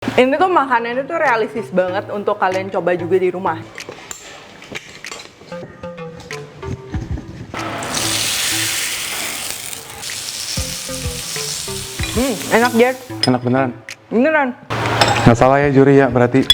Ini tuh makanannya tuh realistis banget untuk kalian coba juga di rumah. Enak Jer. Enak beneran. Beneran. Nggak salah ya juri ya berarti.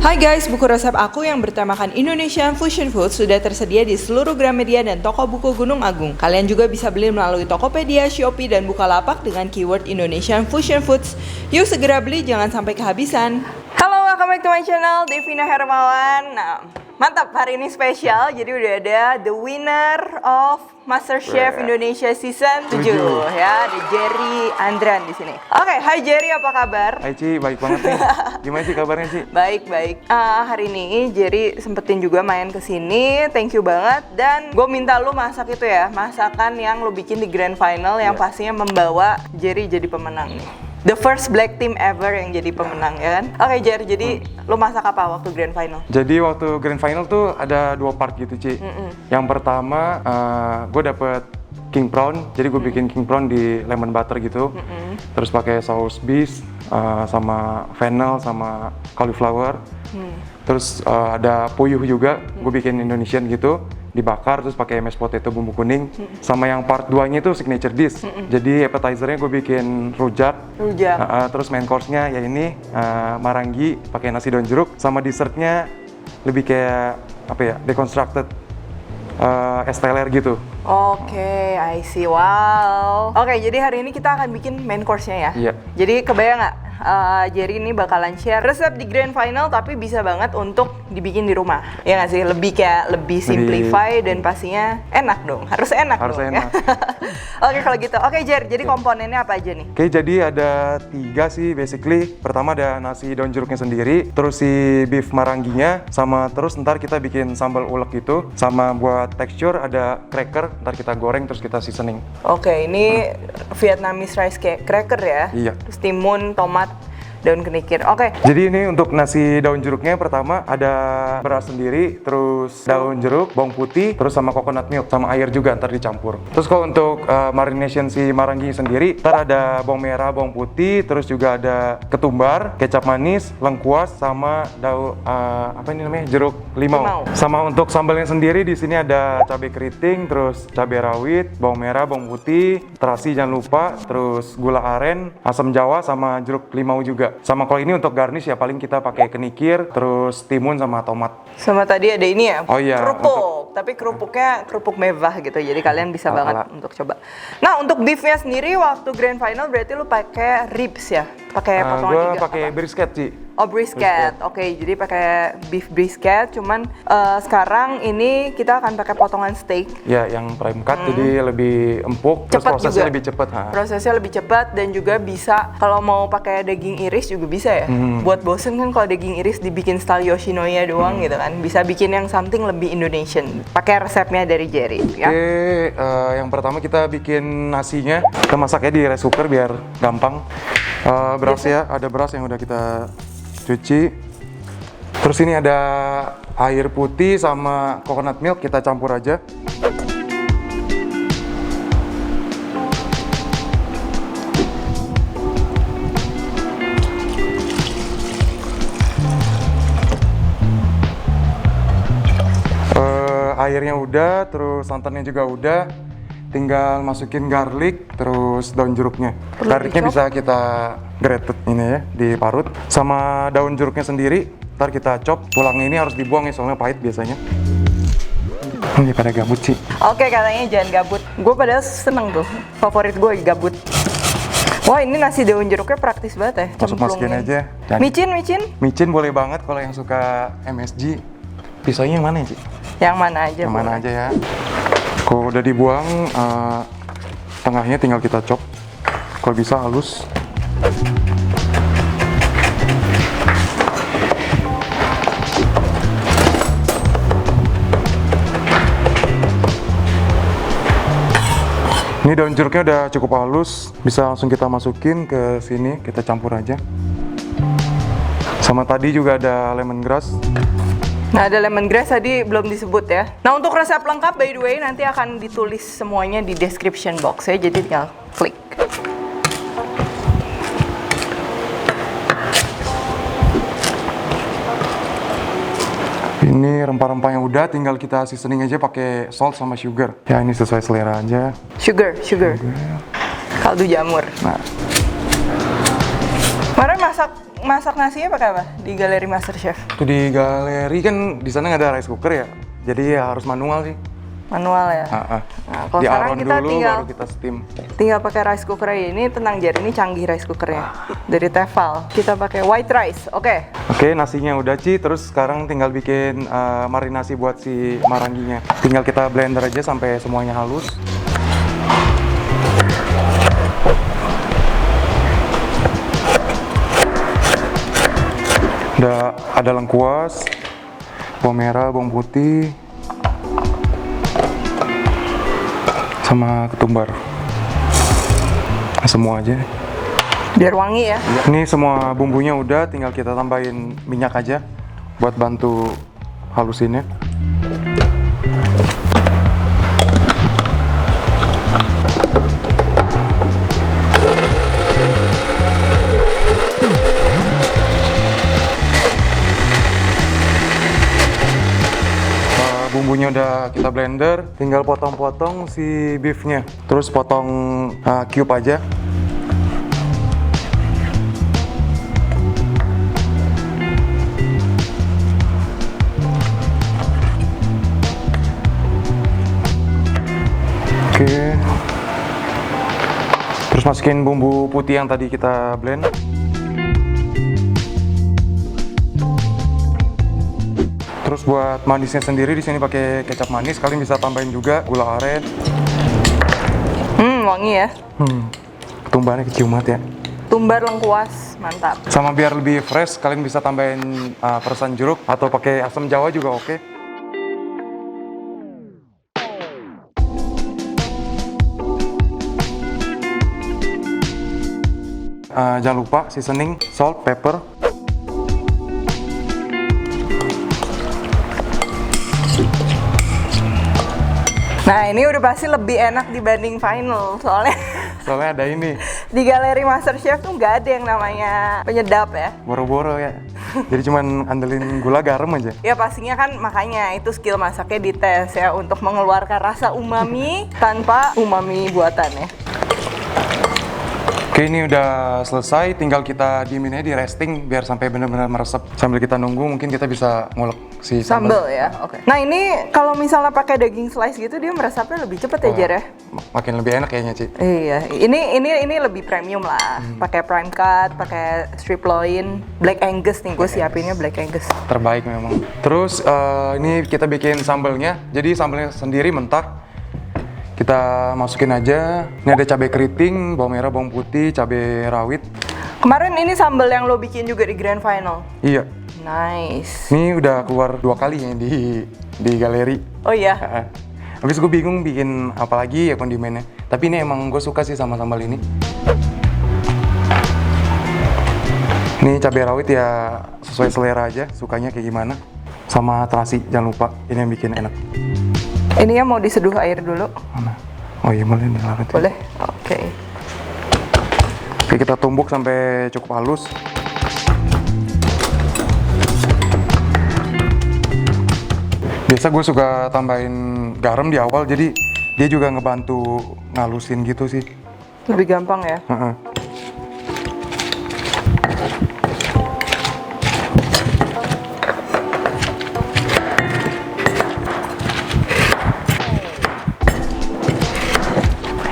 Hai guys, buku resep aku yang bertemakan Indonesian Fusion Food sudah tersedia di seluruh Gramedia dan toko buku Gunung Agung. Kalian juga bisa beli melalui Tokopedia, Shopee, dan Bukalapak dengan keyword Indonesian Fusion Foods. Yuk segera beli, jangan sampai kehabisan. Halo, welcome back to my channel, Devina Hermawan. Nah, mantap, hari ini spesial. Jadi udah ada the winner of MasterChef Indonesia Season 7 ya, ada Jerry Andran di sini. Oke, hai Jerry, apa kabar? Hai Ci, baik banget nih. Gimana sih kabarnya Ci? Baik. Hari ini Jerry sempetin juga main ke sini. Thank you banget. Dan gue minta lu masak itu ya, masakan yang lu bikin di grand final yang pastinya membawa Jerry jadi pemenang nih. The first black team ever yang jadi pemenang ya kan? Oke Jerry, jadi lu masak apa waktu grand final? Jadi waktu grand final tuh ada 2 part gitu Ci. Yang pertama gue dapet king prawn, jadi gue bikin king prawn di lemon butter gitu. Terus pakai saus beef sama fennel sama cauliflower. Terus ada puyuh juga, gue bikin Indonesian gitu, dibakar terus pakai mashed potato bumbu kuning. Sama yang part 2-nya itu signature dish. Jadi appetizer-nya gue bikin rujak. Terus main course-nya ya ini marangi pakai nasi daun jeruk, sama dessert-nya lebih kayak apa ya, deconstructed es teler gitu. Oke, I see. Wow. Oke, jadi hari ini kita akan bikin main course-nya ya. Iya. Jadi kebayang nggak? Jerry ini bakalan share resep di grand final tapi bisa banget untuk dibikin di rumah. Ya nggak sih? Lebih simplify dan pastinya enak dong. Harus enak Harus dong. enak. Ya? Oke kalau gitu. Oke Jer, jadi komponennya apa aja nih? Oke, jadi ada 3 sih basically. Pertama ada nasi daun jeruknya sendiri, terus si beef maranginya, sama terus ntar kita bikin sambal ulek gitu. Sama buat tekstur ada cracker, ntar kita goreng terus kita seasoning. Oke, ini Vietnamese rice cracker ya? Iya. Terus timun, tomat, daun kenikir. Oke. Jadi ini untuk nasi daun jeruknya pertama ada beras sendiri, terus daun jeruk, bawang putih, terus sama coconut milk, sama air juga ntar dicampur. Terus kalau untuk marination si marangi sendiri, ntar ada bawang merah, bawang putih, terus juga ada ketumbar, kecap manis, lengkuas, sama daun apa ini namanya, jeruk limau. Sama untuk sambalnya sendiri di sini ada cabai keriting, terus cabai rawit, bawang merah, bawang putih, terasi jangan lupa, terus gula aren, asam jawa, sama jeruk limau juga. Sama kalau ini untuk garnish ya paling kita pakai kenikir, terus timun sama tomat. Sama tadi ada ini ya, Oh iya, kerupuk. Tapi kerupuknya kerupuk mewah gitu, jadi kalian bisa banget untuk coba. Nah untuk beefnya sendiri waktu grand final berarti lu pakai ribs ya? Pakai potongan Gue tiga? pakai brisket sih. Oh brisket, oke. Jadi pakai beef brisket. Cuman sekarang ini kita akan pakai potongan steak. Ya, yang prime cut jadi lebih empuk, terus Cepet prosesnya juga. lebih cepat. Prosesnya lebih cepat dan juga bisa kalau mau pakai daging iris juga bisa ya. Buat bosen kan kalau daging iris dibikin style Yoshinoya doang gitu kan. Bisa bikin yang something lebih Indonesian. Pakai resepnya dari Jerry ya. Oke, yang pertama kita bikin nasinya. Kita masaknya di rice cooker biar gampang. Beras ya, ada beras yang udah kita cuci. Terus ini ada air putih sama coconut milk, kita campur aja. Airnya udah, terus santannya juga udah. Tinggal masukin garlic, terus daun jeruknya. Garlicnya bisa kita grated ini ya, diparut. Sama daun jeruknya sendiri, ntar kita chop. Tulangnya ini harus dibuang ya, soalnya pahit biasanya. Ini pada gabut sih. Oke, katanya jangan gabut. Gue padahal seneng tuh, favorit gue gabut. Wah ini nasi daun jeruknya praktis banget ya. Masukin aja. Dan micin boleh banget kalau yang suka MSG. Pisaunya yang mana ya, Ci? Yang mana aja. Yang mana aja ya. Kalau udah dibuang, tengahnya tinggal kita chop. Kalau bisa halus. Ini daun jeruknya udah cukup halus, bisa langsung kita masukin ke sini, kita campur aja. Sama tadi juga ada lemongrass. Nah, ada lemongrass tadi belum disebut ya. Nah, untuk resep lengkap by the way nanti akan ditulis semuanya di description box ya, jadi tinggal klik. Ini rempah-rempah yang udah, tinggal kita seasoning aja pakai salt sama sugar. Ya ini sesuai selera aja. Sugar. Kaldu jamur. Nah, Kemarin masak nasinya pakai apa di galeri MasterChef? itu di galeri kan di sana nggak ada rice cooker ya, jadi ya harus manual sih. Manual ya. Nah, Kalau di sekarang aron kita dulu baru kita steam. tinggal pakai rice cooker aja. Ini tenang Jar, ini canggih rice cookernya dari Tefal. Kita pakai white rice, oke. Oke, nasinya udah Ci, terus sekarang tinggal bikin marinasi buat si maranginya. Tinggal kita blender aja sampai semuanya halus. Udah ada lengkuas, bawang merah, bawang putih, sama ketumbar. Semua aja. Biar wangi ya. Ini semua bumbunya udah, tinggal kita tambahin minyak aja buat bantu halusinnya. Bumbunya udah kita blender, tinggal potong-potong si beefnya, terus potong cube aja. Oke, terus masukin bumbu putih yang tadi kita blend. Terus buat manisnya sendiri di sini pakai kecap manis, kalian bisa tambahin juga gula aren. Wangi ya. Ketumbarnya kecium banget ya. Tumbar lengkuas, mantap. Sama biar lebih fresh, kalian bisa tambahin peresan jeruk atau pakai asam jawa juga oke. Jangan lupa seasoning, salt, pepper. Nah, ini udah pasti lebih enak dibanding final soalnya Soalnya ada ini, di galeri MasterChef tuh nggak ada yang namanya penyedap ya. boro-boro ya. Jadi cuman andelin gula garam aja. Ya pastinya kan makanya itu skill masaknya dites ya untuk mengeluarkan rasa umami tanpa umami buatan ya. Oke, ini udah selesai, tinggal kita diemin aja di resting biar sampai benar-benar meresap. Sambil kita nunggu mungkin kita bisa ngulek si Sambal ya, oke. Nah ini kalau misalnya pakai daging slice gitu dia meresapnya lebih cepet ya Jar ya? Makin lebih enak kayaknya, Ci. Iya, ini lebih premium lah. Pakai prime cut, pakai strip loin, black angus nih, gue siapinnya black angus. Terbaik memang. Terus ini kita bikin sambalnya. Jadi sambalnya sendiri mentah. Kita masukin aja. Ini ada cabai keriting, bawang merah, bawang putih, cabai rawit. Kemarin ini sambal yang lo bikin juga di grand final. Iya. Nice. Ini udah keluar 2 kali ya di galeri. Oh iya. Habis gue bingung bikin apa lagi ya kondimennya. Tapi ini emang gue suka sih sama sambal ini. Ini cabai rawit ya sesuai selera aja, sukanya kayak gimana. Sama terasi, jangan lupa, ini yang bikin enak. Ini ya mau diseduh air dulu. Mana? Oh iya boleh dilarut. Boleh? Oke. Oke, kita tumbuk sampai cukup halus. Biasa gue suka tambahin garam di awal, jadi dia juga ngebantu ngalusin gitu sih. Lebih gampang ya?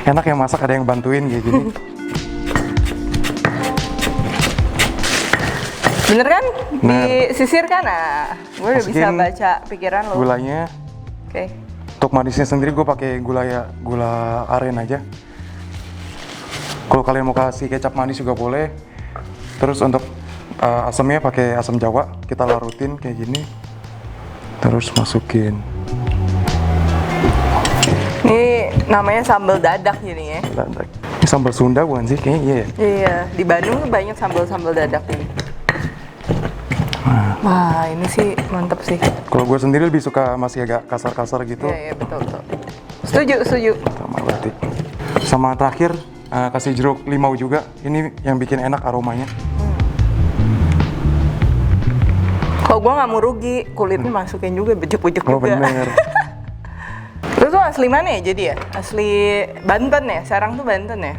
Enak ya masak ada yang bantuin kayak gini. Bener kan? Bener. Disisir kan? Nah, gue udah bisa Masukin baca pikiran lo. Gulanya. Oke. Untuk manisnya sendiri gue pakai gula aren aja. Kalau kalian mau kasih kecap manis juga boleh. Terus untuk asamnya pakai asam jawa, kita larutin kayak gini. Terus masukin. Ini Namanya sambal dadak jadinya. Dadak. Ini sambal Sunda bukan sih? Kayaknya iya ya. Iya, di Bandung tuh banyak sambal-sambal dadak ini. Wah, ini sih mantep sih. Kalau gue sendiri lebih suka masih agak kasar-kasar gitu. Iya, betul. Setuju. Sama berarti. Sama terakhir kasih jeruk limau juga. Ini yang bikin enak aromanya. Kalau gue nggak mau rugi, kulitnya masukin juga, bejuk-bejuk Oh juga. bener. Lu tuh asli mana ya jadi ya? Asli Banten ya? Serang tuh Banten ya?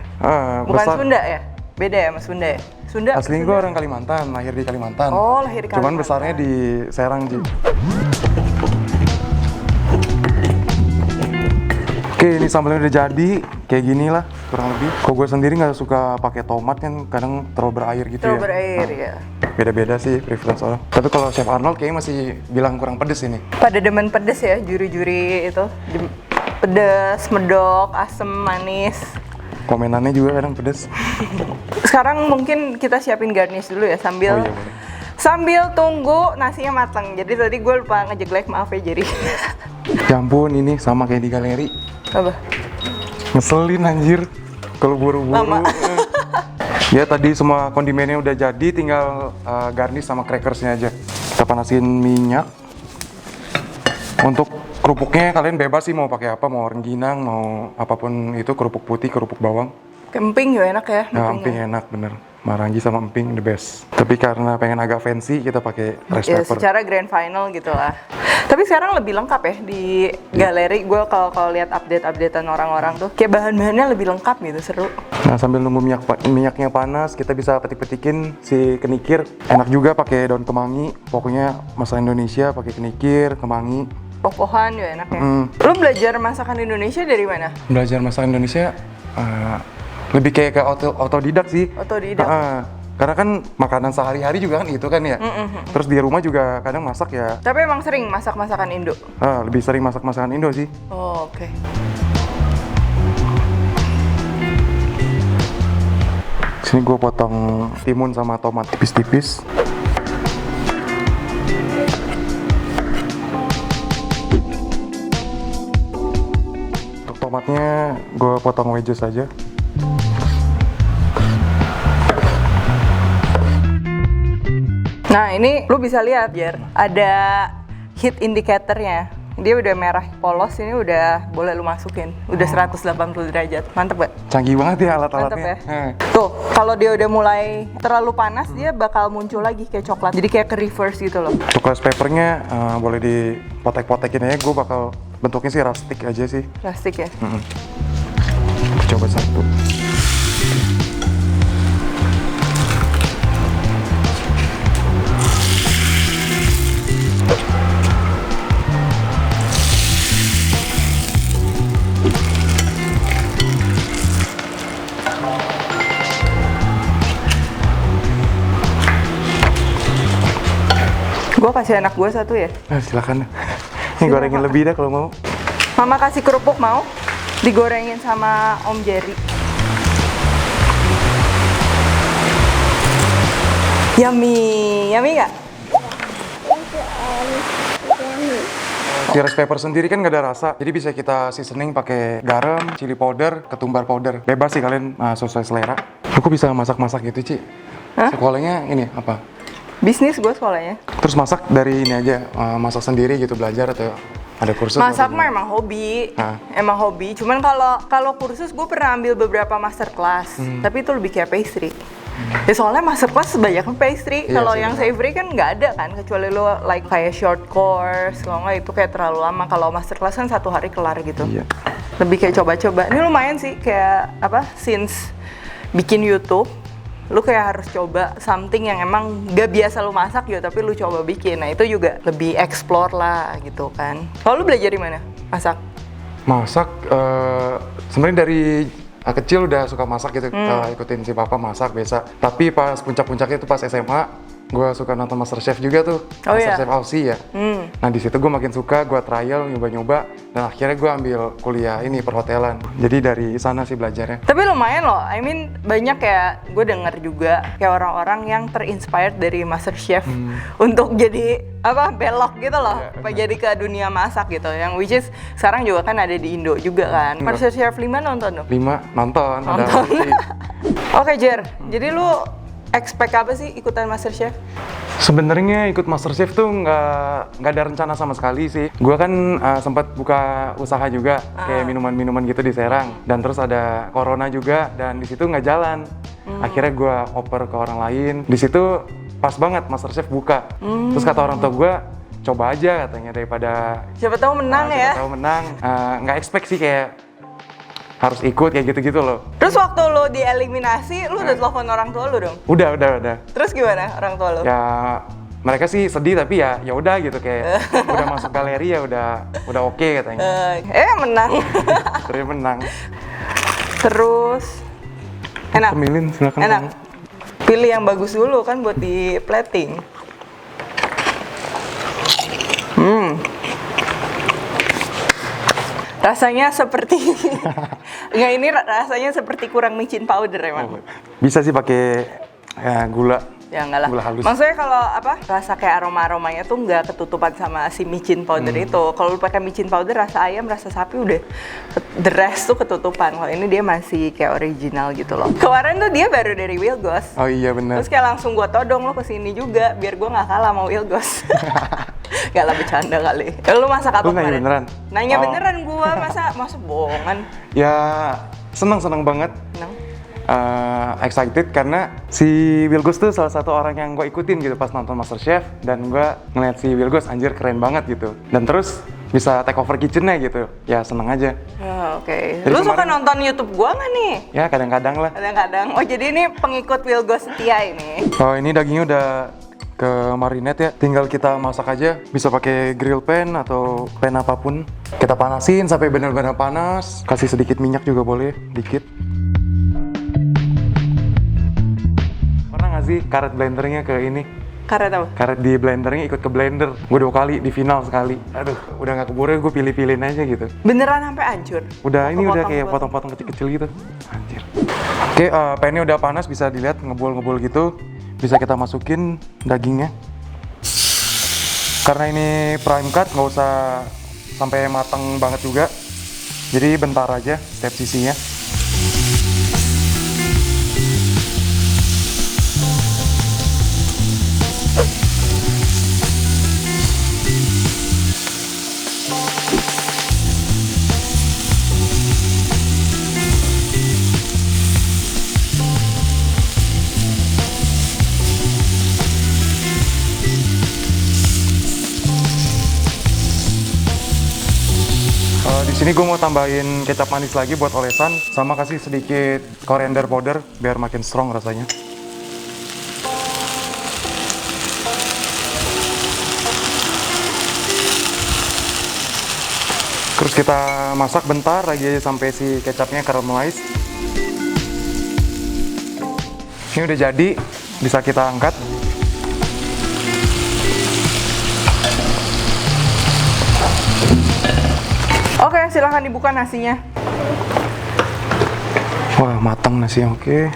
Bukan Sunda ya? Beda ya sama Sunda ya? Sunda. Aslinya gue orang Kalimantan, lahir di Kalimantan. Oh, lahir di Kalimantan. Cuman besarnya di Serang, Ji. Oke, ini sambalnya udah jadi, kayak gini lah kurang lebih. Kok gue sendiri nggak suka pakai tomat kan, kadang terlalu berair gitu Terlalu ya. berair ya. Beda-beda sih preference orang. Tapi kalau Chef Arnold kayaknya masih bilang kurang pedes ini. Pada demen pedes ya, juri-juri itu. Pedes, medok, asem, manis. Komenannya juga kadang pedes. Sekarang mungkin kita siapin garnish dulu ya sambil Oh iya, boleh. sambil tunggu nasinya matang. Jadi tadi gue lupa ngejeglek, maaf ya jadi. Ya ampun, ini sama kayak di galeri. Apa? Ngeselin anjir kalau buru-buru. Lama. Ya tadi semua kondimennya udah jadi, tinggal garnish sama crackersnya aja. Kita panasin minyak. Untuk kerupuknya kalian bebas sih mau pakai apa, mau rengginang, mau apapun itu, kerupuk putih, kerupuk bawang. Emping juga enak ya. Nah, emping enak bener. Marangi sama emping the best. Tapi karena pengen agak fancy, kita pakai rice Ya, pepper. secara grand final gitu lah. Tapi sekarang lebih lengkap ya di galeri. Gue kalau lihat update-updatean orang-orang tuh, kayak bahan-bahannya lebih lengkap gitu, seru. Nah sambil nunggu minyaknya panas, kita bisa petik-petikin si kenikir. Enak juga pakai daun kemangi. Pokoknya masakan Indonesia pakai kenikir, kemangi. Poh-pohan juga enak ya. Lu belajar masakan Indonesia dari mana? Belajar masakan Indonesia lebih kayak ke autodidak sih. Otodidak. Karena kan makanan sehari-hari juga kan itu kan ya. Terus di rumah juga kadang masak ya. Tapi emang sering masak masakan Indo. Lebih sering masak masakan Indo sih. Oh, oke. Sini gue potong timun sama tomat tipis-tipis. Untuk tomatnya gue potong wedges aja. Nah, ini lu bisa lihat, Jer. Ada heat indicatornya. Dia udah merah polos, ini udah boleh lu masukin. Udah 180 derajat. Mantep gak? Canggih banget ya Mantep alat-alatnya. ya? Tuh, kalau dia udah mulai terlalu panas, dia bakal muncul lagi kayak coklat. Jadi kayak ke reverse gitu loh. Untuk rice peppernya boleh dipotek-potekin aja. Gue bakal bentuknya sih rustic aja sih. Plastik ya? Coba satu. Gue kasih anak gue satu ya. Silakan. Ini gorengin lebih dah kalau mau. Mama kasih kerupuk mau? Digorengin sama Om Jerry. Yummy, yummy nggak? Si rice pepper sendiri kan nggak ada rasa, jadi bisa kita seasoning pakai garam, chili powder, ketumbar powder. Bebas sih kalian sesuai selera. Aku bisa masak-masak gitu, Ci. Sekolahnya ini apa? Bisnis gue sekolahnya. Terus masak dari ini aja, masak sendiri gitu, belajar atau ada kursus? Masak atau mah gimana? emang hobi, Hah? emang hobi. Cuman kalau kursus gue pernah ambil beberapa masterclass, tapi itu lebih kayak pastry. Ya soalnya masterclass sebanyak pastry. Iya Kalau sih, yang benar. savory kan nggak ada kan, kecuali lo like kayak short course. Kalau nggak itu kayak terlalu lama. Kalau masterclass kan 1 hari kelar gitu. Iya. Lebih kayak coba-coba. Ini lumayan sih kayak apa? Since bikin YouTube, lu kayak harus coba something yang emang gak biasa lu masak gitu, tapi lu coba bikin. Nah itu juga lebih explore lah gitu kan. Kalau lu belajar di mana masak? Masak, sebenarnya dari kecil udah suka masak gitu, ikutin si papa masak biasa. Tapi pas puncak-puncaknya itu pas SMA, gue suka nonton MasterChef juga tuh. Oh, iya? MasterChef Aussie ya. Nah di situ gue makin suka, gue trial, nyoba-nyoba, dan akhirnya gue ambil kuliah ini perhotelan. Jadi dari sana sih belajarnya. Tapi lumayan loh, I mean banyak ya, gue denger juga kayak orang-orang yang terinspired dari MasterChef untuk jadi belok gitu loh, jadi ke dunia masak gitu. Yang which is sekarang juga kan ada di Indo juga kan. MasterChef 5 nonton tuh? 5 nonton. Ada Oke Jer, jadi lu expect apa sih ikutan MasterChef? Sebenarnya ikut MasterChef tuh nggak ada rencana sama sekali sih. Gua kan sempat buka usaha juga kayak minuman-minuman gitu di Serang, dan terus ada corona juga dan di situ nggak jalan. Akhirnya gua oper ke orang lain. Di situ pas banget MasterChef buka. Terus kata orang tua gua, coba aja katanya daripada Siapa tahu menang ya. siapa tahu menang. Nggak expect sih kayak harus ikut kayak gitu-gitu loh. Terus waktu lu dieliminasi, lu udah telepon orang tua lu dong? Udah. Terus gimana orang tua lu? Ya mereka sih sedih tapi ya udah gitu kayak udah masuk galeri ya udah oke katanya. Menang. Terus menang. Terus enak. Pemilin silakan. Enak. Pilih yang bagus dulu kan buat di plating. Rasanya seperti nggak, ini rasanya seperti kurang micin powder emang. Bisa sih pakai gula. Ya enggak lah. Gula halus. Maksudnya kalau rasa kayak aromanya tuh nggak ketutupan sama si micin powder itu. Kalau lu pakai micin powder, rasa ayam, rasa sapi udah the rest tuh ketutupan. Kalau ini dia masih kayak original gitu loh. Kemarin tuh dia baru dari Wilgos. Oh iya benar. Terus kayak langsung gua todong lo kesini juga biar gua nggak kalah sama Wilgos. Gak lah, bercanda kali. Lu masak apa Lu nanya kemarin? beneran? Nanya beneran gua, masa bohongan. Ya seneng banget. Seneng. Excited karena si Wilgos tuh salah satu orang yang gue ikutin gitu pas nonton MasterChef, dan gue ngeliat si Wilgos anjir keren banget gitu, dan terus bisa take over kitchen-nya gitu, ya seneng aja. Oke. Jadi Lu suka kemarin- nonton YouTube gua nggak nih? Ya kadang-kadang lah. Kadang-kadang. Oh jadi ini pengikut Wilgos setia ini. Oh ini dagingnya udah ke marinate ya, tinggal kita masak aja. Bisa pakai grill pan atau pan apapun. Kita panasin sampai benar-benar panas. Kasih sedikit minyak juga boleh, dikit. Pernah nggak sih karet blendernya ke ini? Karet apa? Karet di blendernya ikut ke blender. Gue 2 kali di final sekali. Aduh, udah nggak keburu, gue pilih-pilihin aja gitu. Beneran sampai hancur? Udah ini udah kayak Potong-potong. potong-potong kecil-kecil gitu. Anjir. Oke, pannya udah panas, bisa dilihat ngebul-ngebul gitu. Bisa kita masukin dagingnya. Karena ini prime cut, nggak usah sampai matang banget juga. Jadi bentar aja setiap sisinya. Di sini gue mau tambahin kecap manis lagi buat olesan, sama kasih sedikit coriander powder biar makin strong rasanya. Terus kita masak bentar lagi sampai si kecapnya caramelize. Ini udah jadi, bisa kita angkat. Oke, silahkan dibuka nasinya. Wah, matang nasinya, oke.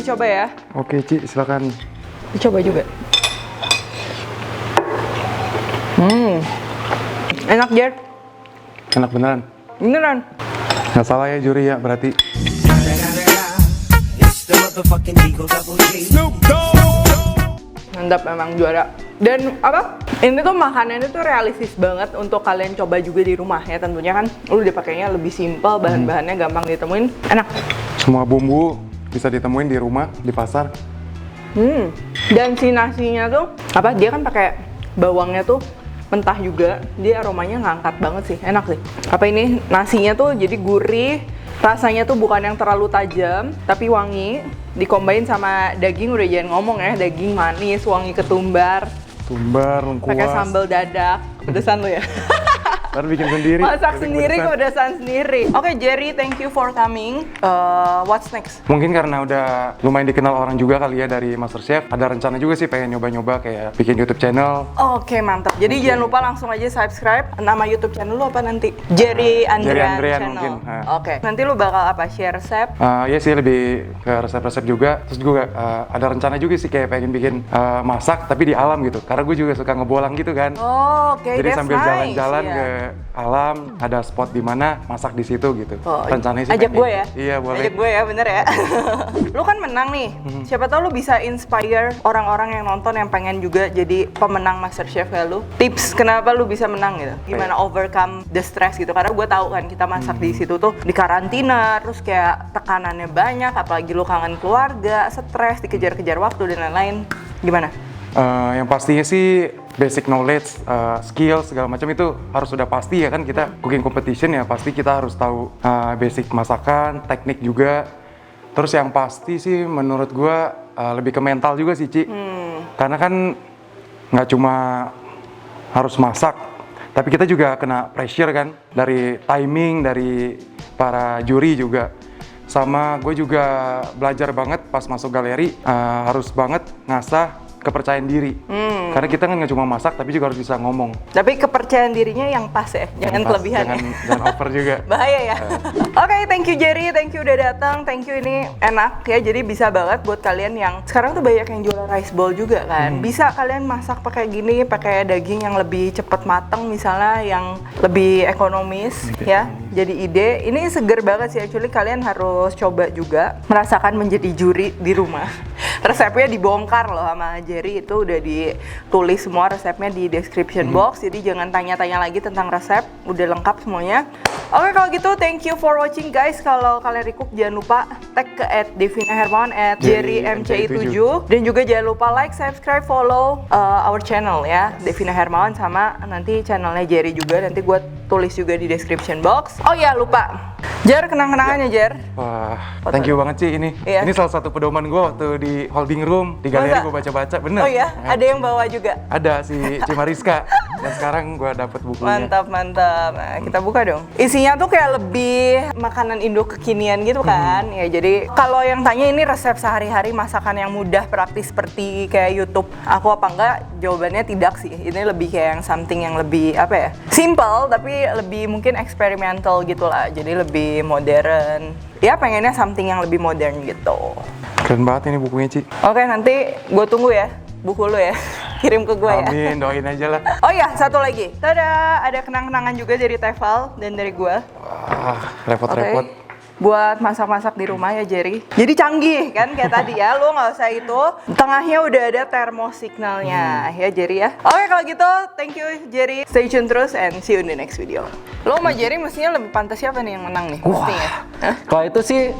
dicoba ya. Oke, Ci, silakan. Dicoba juga. Enak, Jer. Enak beneran. Beneran. Nggak salah ya juri ya berarti. Mantap, memang juara. Dan apa? Ini tuh makanannya tuh realistis banget untuk kalian coba juga di rumah ya, tentunya kan. Lu udah pakainya lebih simpel, bahan-bahannya gampang ditemuin, enak. Semua bumbu bisa ditemuin di rumah, di pasar. Dan si nasinya tuh apa? Dia kan pakai bawangnya tuh mentah juga. Dia aromanya ngangkat banget sih, enak sih. Apa ini nasinya tuh jadi gurih, rasanya tuh bukan yang terlalu tajam, tapi wangi. Dikombain sama daging, udah jangan ngomong ya, daging manis, wangi ketumbar. Tumbar, lengkuas. Pakai sambal dadak, pedesan lu ya. Ntar bikin sendiri. Masak Bikin sendiri, pedesan. kepedesan sendiri. Oke, Jerry, thank you for coming. What's next? Mungkin karena udah lumayan dikenal orang juga kali ya dari MasterChef, ada rencana juga sih pengen nyoba-nyoba kayak bikin YouTube channel. Oke, mantap. Jadi jangan lupa langsung aja subscribe. Nama YouTube channel lu apa nanti? Jerry Andrian Channel. mungkin. Oke. Nanti lu bakal apa? Share resep? Iya sih, lebih ke resep-resep juga. Terus juga ada rencana juga sih kayak pengen bikin masak tapi di alam gitu. Karena gue juga suka ngebolang gitu kan. Oke, Jadi that's sambil nice. jalan-jalan Iya. ke alam, ada spot di mana masak di situ gitu. Rencananya sih ajak pengen gue gitu. ya? Iya, boleh. Ajak gue ya, bener ya? Lu kan menang nih. Siapa tahu lu bisa inspire orang-orang yang nonton yang pengen juga jadi pemenang MasterChef kayak lu. Tips kenapa lu bisa menang gitu? Gimana overcome the stress gitu? Karena gue tahu kan kita masak di situ tuh di karantina, terus kayak tekanannya banyak, apalagi lu kangen keluarga, stres, dikejar-kejar waktu dan lain-lain. Gimana? Yang pastinya sih basic knowledge, skill segala macam itu harus sudah pasti ya kan, kita cooking competition ya pasti kita harus tahu basic masakan, teknik juga. Terus yang pasti sih menurut gua lebih ke mental juga sih, Ci. Karena kan nggak cuma harus masak, tapi kita juga kena pressure kan dari timing, dari para juri juga. Sama gue juga belajar banget pas masuk galeri, harus banget ngasah kepercayaan diri. Karena kita kan nggak cuma masak, tapi juga harus bisa ngomong. Tapi kepercayaan dirinya yang pas ya, jangan Pas, kelebihan ya. jangan over juga. Bahaya ya. Oke, thank you Jerry, thank you udah datang, thank you, ini enak ya. Jadi bisa banget buat kalian yang sekarang tuh banyak yang jualan rice bowl juga kan. Bisa kalian masak pakai gini, pakai daging yang lebih cepet mateng misalnya, yang lebih ekonomis ya. Jadi ide, ini seger banget sih, actually kalian harus coba juga merasakan menjadi juri di rumah. Resepnya dibongkar loh sama Jerry, itu udah ditulis semua resepnya di description box, jadi jangan tanya-tanya lagi tentang resep, udah lengkap semuanya. Oke, kalau gitu thank you for watching guys. Kalau kalian recook jangan lupa tag ke @devinahermawan, @jerrymci7, dan juga jangan lupa like, subscribe, follow our channel ya, Devina Hermawan, sama nanti channelnya Jerry juga, nanti gue tulis juga di description box. Oh iya, lupa Jer, kenang-kenangannya Jer. Wah, thank you banget sih ini. Iya. Ini salah satu pedoman gue waktu di holding room, di galeri gue baca-baca, bener. Oh iya, ada yang bawa juga. Ada si Cimariska, dan sekarang gue dapet bukunya. Mantap, mantap. Nah, kita buka dong. Isinya tuh kayak lebih makanan Indo kekinian gitu kan. Ya, jadi kalau yang tanya ini resep sehari-hari masakan yang mudah, praktis seperti kayak YouTube aku apa enggak? Jawabannya tidak sih. Ini lebih kayak yang something yang lebih apa ya? Simple tapi lebih mungkin eksperimental gitu lah. Jadi lebih modern. Ya pengennya something yang lebih modern gitu. Keren banget ini bukunya, Ci. Oke, nanti gue tunggu ya buku lu ya. Kirim ke gue ya. Amin, doain aja lah. Oh iya, satu lagi. Tada, ada kenang-kenangan juga dari Teval dan dari gue. Wah, repot-repot. Oke. Buat masak-masak di rumah ya Jerry. Jadi canggih kan kayak tadi ya, lu nggak usah itu. Tengahnya udah ada termosignalnya ya Jerry ya. Oke, kalau gitu thank you Jerry. Stay tune terus and see you in the next video. Lo sama Jerry mestinya lebih pantas siapa nih yang menang nih? Mestinya. Hah? Kalau itu sih